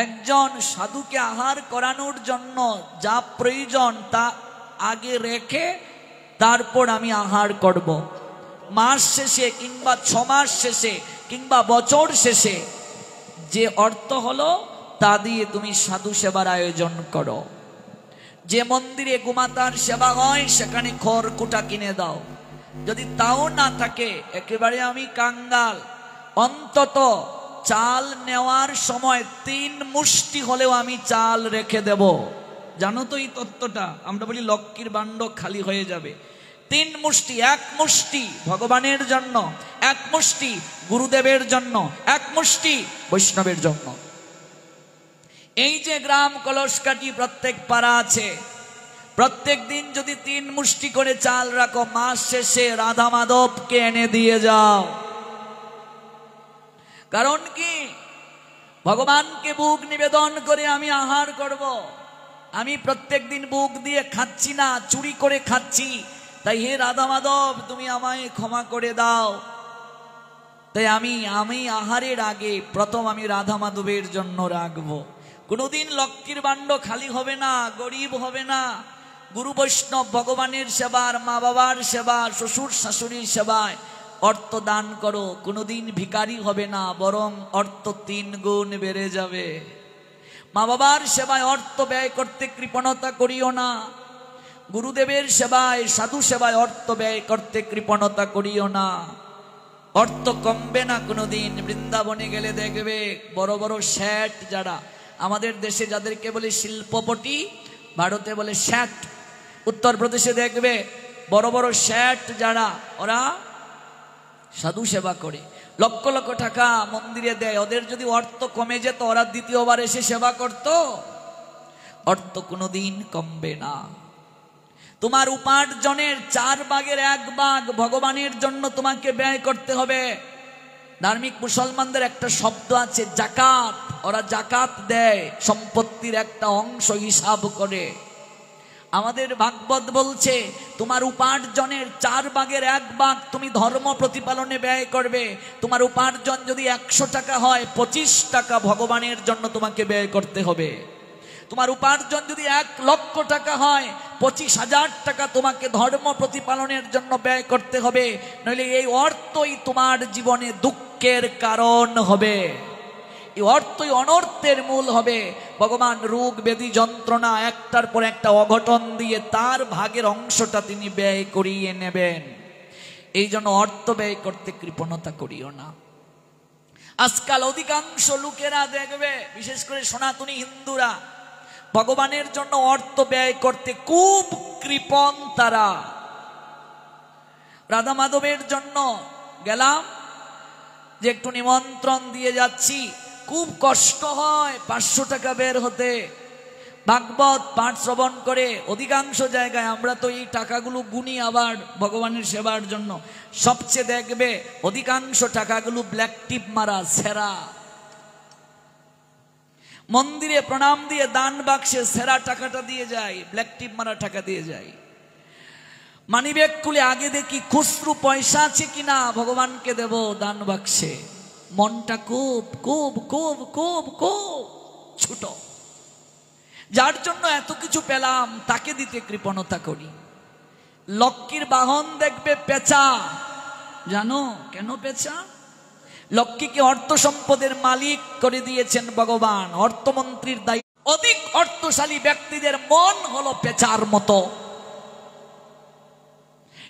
একজন সাধুকে আহার করানোর জন্য যা প্রয়োজন তা আগে রেখে তারপর আমি আহার করব। মাস শেষে কিংবা 6 মাস শেষে কিংবা বছর শেষে যে অর্থ হলো তা দিয়ে তুমি সাধু সেবার আয়োজন করো। যে মন্দিরে গোমাতার সেবা হয় সেখানে খড়কুটা কিনে দাও। যদি তাও না থাকে, একেবারে আমি কাঙ্গাল, অন্তত চাল নেওয়ার সময় 3 মুষ্টি হলেও আমি চাল রেখে দেব। জানো তো এই তত্ত্বটা? আমরা বলি লক্ষ্মীর ভাণ্ড খালি হয়ে যাবে। 3 মুষ্টি, 1 মুষ্টি ভগবানের জন্য, 1 মুষ্টি গুরুদেবের জন্য, 1 মুষ্টি বৈষ্ণবের জন্য। এই যে গ্রাম কলসকাঠি প্রত্যেক পাড়া আছে, প্রত্যেক দিন যদি 3 মুষ্টি করে চাল রাখো, মাস শেষে রাধা মাধবকে এনে দিয়ে যাও। কারণ কি? ভগবানকে বুক নিবেদন করে আমি আহার করব। আমি প্রত্যেক দিন বুক দিয়ে খাচ্ছি না, চুরি করে খাচ্ছি। তাই হে রাধা মাধব, তুমি আমায় ক্ষমা করে দাও। তাই আমি আহারের আগে প্রথম আমি রাধা মাধবের জন্য রাখবো। কোনোদিন লক্ষ্মীর ভাণ্ড খালি হবে না, গরিব হবে না। গুরু বৈষ্ণব ভগবানের সেবার, মা বাবার সেবা, শ্বশুর শাশুড়ির সেবায় অর্থ দান করো। কোনোদিন ভিখারি হবে না, বরং অর্থ 3 গুণ বেড়ে যাবে। মা বাবার সেবায় অর্থ ব্যয় করতে কৃপণতা করিও না। গুরুদেবের সেবায়, সাধু সেবায় অর্থ ব্যয় করতে কৃপণতা করিও না। অর্থ কমবে না কোনোদিন। বৃন্দাবনে গেলে দেখবে বড় বড় শেঠ, যারা আমাদের দেশে যাদেরকে বলে শিল্পপতি, ভারতে বলে শেঠ। উত্তরপ্রদেশে দেখবে বড় বড় শেঠ যারা, ওরা সাধু সেবা করে, লক্ষ লক্ষ টাকা মন্দিরে দেয়। ওদের যদি অর্থ কমে যেত, ওরা দ্বিতীয়বার এসে সেবা করত? অর্থ কোনোদিন কমবে না। তোমার উপার্জনের 4 ভাগের 1 ভাগ ভগবানের জন্য তোমাকে ব্যয় করতে হবে। ধার্মিক মুসলমানদের একটা শব্দ আছে জাকাত। ওরা জাকাত দেয়, সম্পত্তির একটা অংশ হিসাব করে। আমাদের ভাগবত বলছে তোমার উপার্জনের 4 ভাগের 1 ভাগ তুমি ধর্ম প্রতিপালনে ব্যয় করবে। তোমার উপার্জন যদি 100 টাকা হয়, 25 টাকা ভগবানের জন্য তোমাকে ব্যয় করতে হবে। তোমার উপার্জন যদি 1 লক্ষ টাকা হয়, 25,000 টাকা তোমাকে ধর্ম প্রতিপালনের জন্য ব্যয় করতে হবে। নইলে এই অর্থই তোমার জীবনে দুঃখের কারণ হবে। এই অর্থই অনর্থের মূল হবে। ভগবান রোগ ব্যাধি যন্ত্রণা একটার পর একটা অঘটন দিয়ে তার ভাগের অংশটা তিনি ব্যয় করিয়ে নেবেন। এই জন্য অর্থ ব্যয় করতে কৃপণতা করিও না। আজকাল অধিকাংশ লোকেরা দেখবে, বিশেষ করে সনাতনী হিন্দুরা, ভগবানের জন্য অর্থ ব্যয় করতে খুব কৃপণ তারা। রাধা মাধবের জন্য গেলাম, যে একটু নিমন্ত্রণ দিয়ে যাচ্ছি, খুব কষ্ট হয় 500 টাকা বের হতে। ভাগবত পাঠ শ্রবণ করে অধিকাংশ জায়গায় আমরা তো এই টাকাগুলো গুনি আবার ভগবানের সেবার জন্য। সবচেয়ে দেখবে অধিকাংশ টাকাগুলো ব্ল্যাক টিপ মারা, সেরা। মন্দিরে প্রণাম দিয়ে দান বাক্সে সেরা টাকাটা দিয়ে যায়, ব্ল্যাক টিপ মারা টাকা দিয়ে যায়। মানিব্যাগ খুলে আগে দেখি খুচরো পয়সা আছে কিনা, ভগবানকে দেব দান বাক্সে। মনটা খুব খুব খুব খুব খুব ছোট। যার জন্য এত কিছু পেলাম তাকে দিতে কৃপণতা করি। লক্ষ্মীর বাহন দেখবে পেঁচা। জানো কেন পেঁচা? লক্ষ্মীকে অর্থ সম্পদের মালিক করে দিয়েছেন ভগবান, অর্থমন্ত্রীর দায়িত্ব। অধিক অর্থশালী ব্যক্তিদের মন হলো পেঁচার মতো।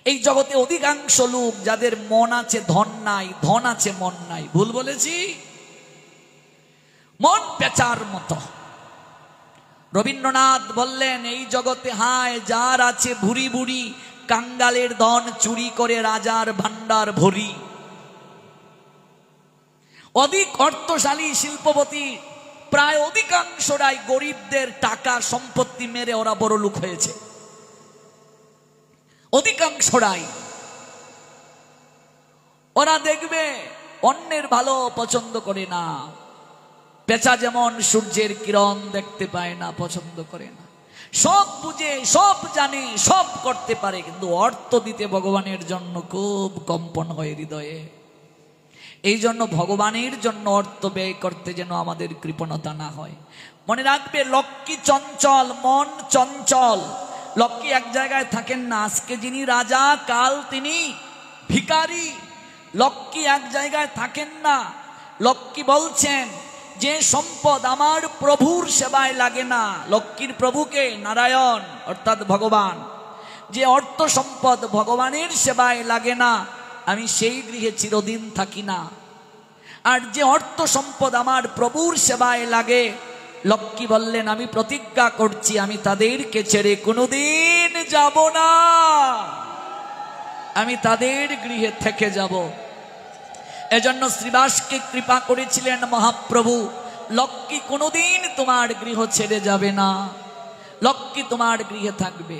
এই জগতে অধিকাংশ লোক যাদের মন আছে ধন নাই, ধন আছে মন নাই। ভুল বলেছি? মন পেঁচার মতো। রবীন্দ্রনাথ বললেন, এই জগতে হায় যার আছে ভুরি ভুরি, কাঙ্গালের ধন চুরি করে রাজার ভান্ডার ভরি। অধিক অর্থশালী শিল্পপতি প্রায় অধিকাংশরাই গরিবদের টাকা সম্পত্তি মেরে ওরা বড় লোক হয়েছে। অধিকাংশরাই। ওরা দেখবে অন্যের ভালো পছন্দ করে না। পেঁচা যেমন সূর্যের কিরণ দেখতে পায় না, পছন্দ করে না। সব বুঝে, সব জানে, সব করতে পারে, কিন্তু অর্থ দিতে ভগবানের জন্য খুব কম্পন হয় হৃদয়ে। এই জন্য ভগবানের জন্য অর্থ ব্যয় করতে যেন আমাদের কৃপণতা না হয়। মনে রাখবে, লক্ষ্মী চঞ্চল, মন চঞ্চল। লক্ষ্মী এক জায়গায় থাকেন না। আজকে যিনি রাজা, কাল তিনি ভিখারি। লক্ষ্মী এক জায়গায় থাকেন না। লক্ষ্মী বলছেন, যে সম্পদ আমার প্রভুর সেবায় লাগে না, লক্ষ্মীর প্রভুকে নারায়ণ অর্থাৎ ভগবান, যে অর্থ সম্পদ ভগবানের সেবায় লাগে না, আমি সেই গৃহে চিরদিন থাকি না। আর যে অর্থ সম্পদ আমার প্রভুর সেবায় লাগে, লক্ষ্মী বললেন, আমি প্রতিজ্ঞা করছি আমি তাদেরকে ছেড়ে কোনোদিন যাব না, আমি তাদের গৃহে থেকে যাব। এজন্য শ্রীবাসকে কৃপা করেছিলেন মহাপ্রভু, লক্ষ্মী কোনোদিন তোমার গৃহ ছেড়ে যাবে না, লক্ষ্মী তোমার গৃহে থাকবে।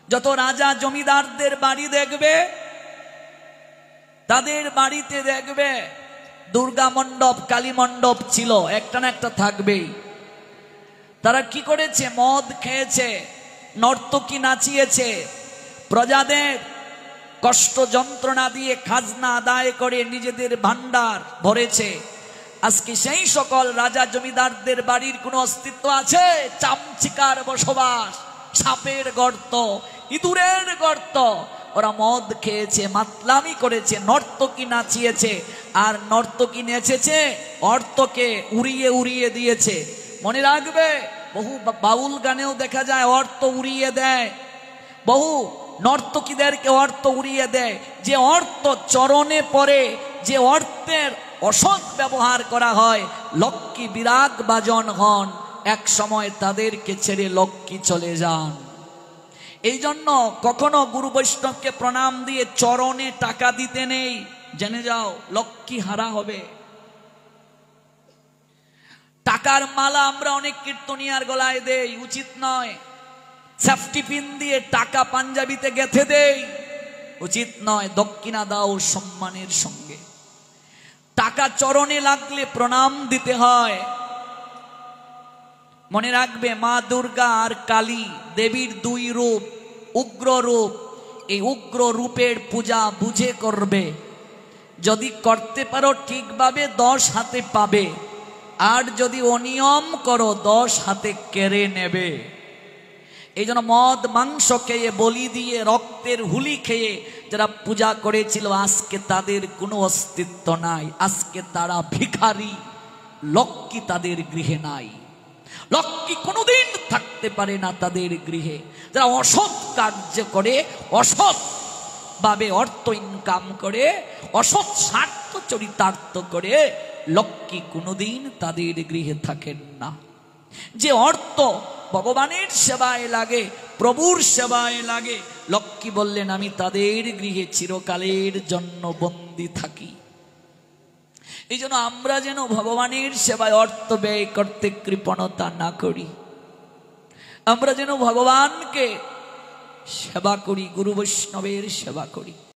যত রাজা জমিদারদের বাড়ি দেখবে, তাদের বাড়িতে দেখবে দুর্গা মণ্ডপ, কালী মণ্ডপ ছিল, একটা না একটা থাকবেই। তারা কি করেছে? মদ খেয়েছে, নর্তকী নাচিয়েছে, প্রজাদের কষ্ট যন্ত্রণা দিয়ে খাজনা আদায় করে নিজেদের ভান্ডার ভরেছে। আজকে সেই সকল রাজা জমিদারদের বাড়ির কোনো অস্তিত্ব আছে? চামচিকার বসবাস, সাপের গর্ত, ইঁদুরের গর্ত। ওরা মদ খেয়েছে, মাতলামি করেছে, নর্তকী নাচিয়েছে, আর নর্তকী নেচেছে, অর্থকে উড়িয়ে উড়িয়ে দিয়েছে। মনে রাখবে, বহু বাউল গানেও দেখা যায় অর্থ উড়িয়ে দেয়, বহু নর্তকীদেরকে অর্থ উড়িয়ে দেয়। যে অর্থ চরণে পড়ে, যে অর্থের অসৎ ব্যবহার করা হয়, লক্ষ্মী বিরাগ বাজন হন, এক সময় তাদেরকে ছেড়ে লক্ষ্মী চলে যান। এই জন্য কখনো গুরু বৈষ্ণবকে প্রণাম দিয়ে চরণে টাকা দিতে নেই, জেনে যাও লক্ষ্মী হারা হবে। টাকার মালা আমরা অনেক কীর্তনিয়ার গলায় দেই, উচিত নয়। সেফটি পিন দিয়ে টাকা পাঞ্জাবিতে গেঁথে দেই, উচিত নয়। দক্ষিণা দাও সম্মানের সঙ্গে। টাকা চরণে লাগলে প্রণাম দিতে হয়। মনে রাখবে, মা দুর্গা আর কালী দেবীর দুই রূপ, উগ্র রূপ। এই উগ্র রূপের পূজা বুঝে করবে। যদি করতে পারো ঠিকভাবে 10 হাতে পাবে, আর যদি অনিয়ম করো 10 হাতে কেড়ে নেবে। এই জন্য মদ মাংস খেয়ে, বলি দিয়ে, রক্তের হুলি খেয়ে যারা পূজা করেছিল, আজকে তাদের কোনো অস্তিত্ব নাই। আজকে তারা ভিখারি, লক্ষ্মী তাদের গৃহে নাই। লক্ষ্মী কোনোদিন থাকতে পারে না তাদের গৃহে। যারা অসৎ কার্য করে, অসৎ ভাবে অর্থ ইনকাম করে, অসৎ স্বার্থ চরিতার্থ করে, লক্ষ্মী কোনোদিন তাদের গৃহে থাকেন না। যে অর্থ ভগবানের সেবায় লাগে, প্রভুর সেবায় লাগে, লক্ষ্মী বললেন, আমি তাদের গৃহে চিরকালের জন্য বন্দী থাকি। এই জন্য আমরা যেন ভগবানের সেবায় অর্থ ব্যয় করতে কৃপণতা না করি। আমরা যেন ভগবানকে সেবা করি, গুরু বৈষ্ণবের সেবা করি।